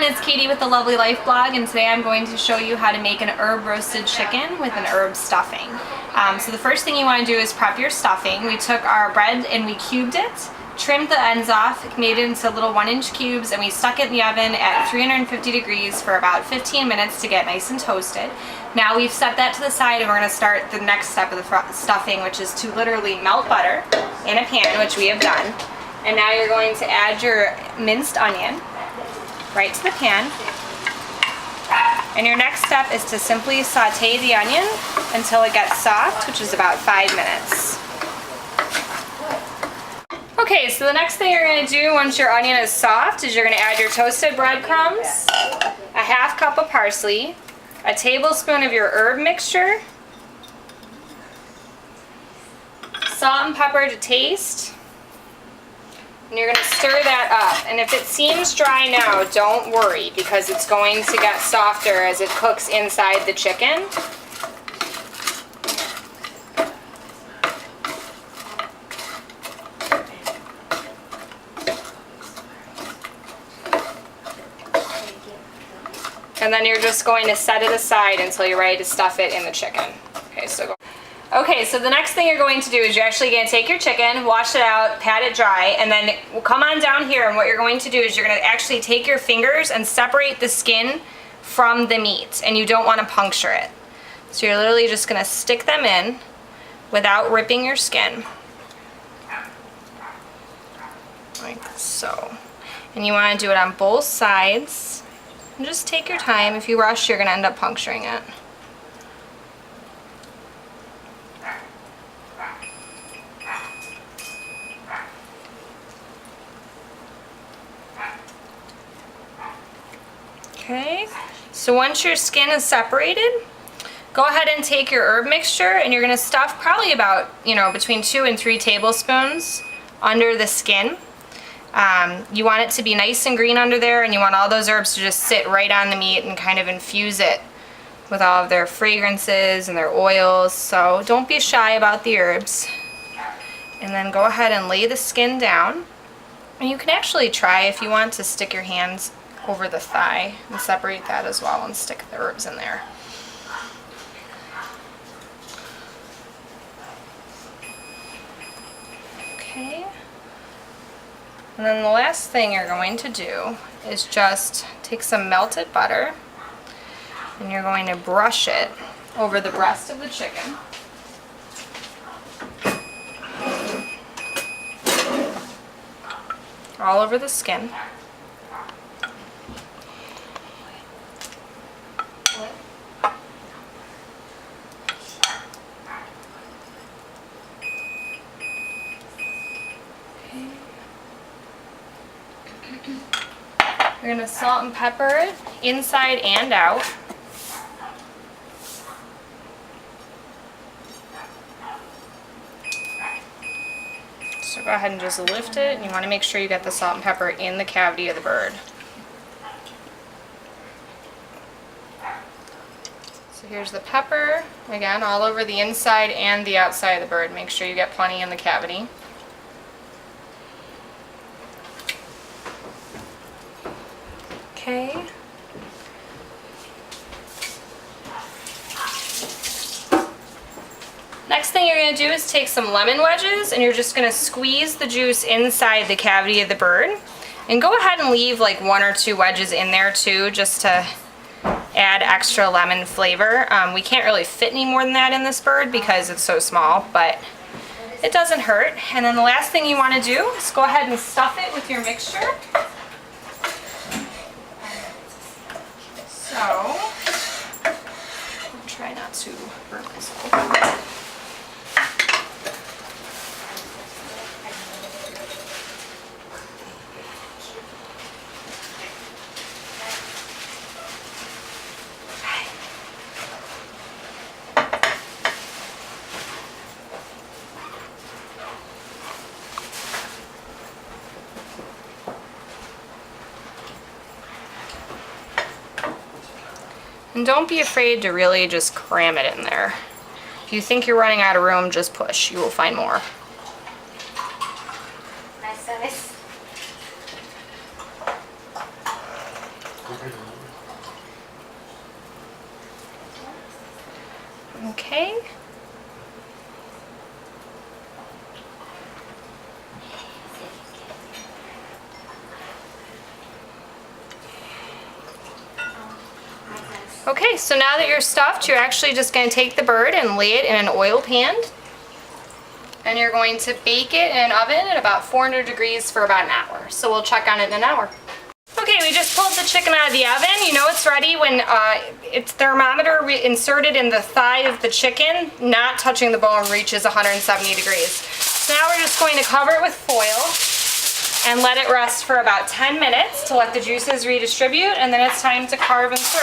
it's Katie with the Lovely Life blog, and today I'm going to show you how to make an herb roasted chicken with an herb stuffing. So the first thing you want to do is prep your stuffing. We took our bread and we cubed it, trimmed the ends off, made it into little 1-inch cubes, and we stuck it in the oven at 350 degrees for about 15 minutes to get nice and toasted. Now we've set that to the side and we're going to start the next step of the stuffing, which is to literally melt butter in a pan, which we have done. And now you're going to add your minced onion right to the pan. And your next step is to simply saute the onion until it gets soft, which is about 5 minutes. Okay, so the next thing you're going to do once your onion is soft is you're going to add your toasted breadcrumbs, a ½ cup of parsley, a tablespoon of your herb mixture, salt and pepper to taste, and you're going to stir that up. And if it seems dry now, don't worry, because it's going to get softer as it cooks inside the chicken. And then you're just going to set it aside until you're ready to stuff it in the chicken. Okay, so the next thing you're going to do is you're actually going to take your chicken, wash it out, pat it dry, and then come on down here, and what you're going to do is you're going to actually take your fingers and separate the skin from the meat, and you don't want to puncture it. So you're literally just going to stick them in without ripping your skin. Like so. And you want to do it on both sides. And just take your time. If you rush, you're going to end up puncturing it. Okay, so once your skin is separated, go ahead and take your herb mixture, and you're going to stuff probably about, between 2 and 3 tablespoons under the skin. You want it to be nice and green under there, and you want all those herbs to just sit right on the meat and kind of infuse it with all of their fragrances and their oils. So don't be shy about the herbs. And then go ahead and lay the skin down. And you can actually try, if you want, to stick your hands over the thigh and separate that as well and stick the herbs in there. Okay. And then the last thing you're going to do is just take some melted butter, and you're going to brush it over the breast of the chicken. All over the skin. You're going to salt and pepper it inside and out. So go ahead and just lift it, and you want to make sure you get the salt and pepper in the cavity of the bird. So here's the pepper, again, all over the inside and the outside of the bird. Make sure you get plenty in the cavity. Okay. Next thing you're going to do is take some lemon wedges, and you're just going to squeeze the juice inside the cavity of the bird. And go ahead and leave like 1 or 2 wedges in there too, just to add extra lemon flavor. We can't really fit any more than that in this bird because it's so small, but it doesn't hurt. And then the last thing you want to do is go ahead and stuff it with your mixture. So, I'll try not to burn myself. And don't be afraid to really just cram it in there. If you think you're running out of room, just push. You will find more. Nice service. Okay. Okay, so now that you're stuffed, you're actually just going to take the bird and lay it in an oil pan. And you're going to bake it in an oven at about 400 degrees for about an hour. So we'll check on it in an hour. Okay, we just pulled the chicken out of the oven. You know it's ready when its thermometer inserted in the thigh of the chicken, not touching the bone, reaches 170 degrees. So now we're just going to cover it with foil and let it rest for about 10 minutes to let the juices redistribute, and then it's time to carve and serve.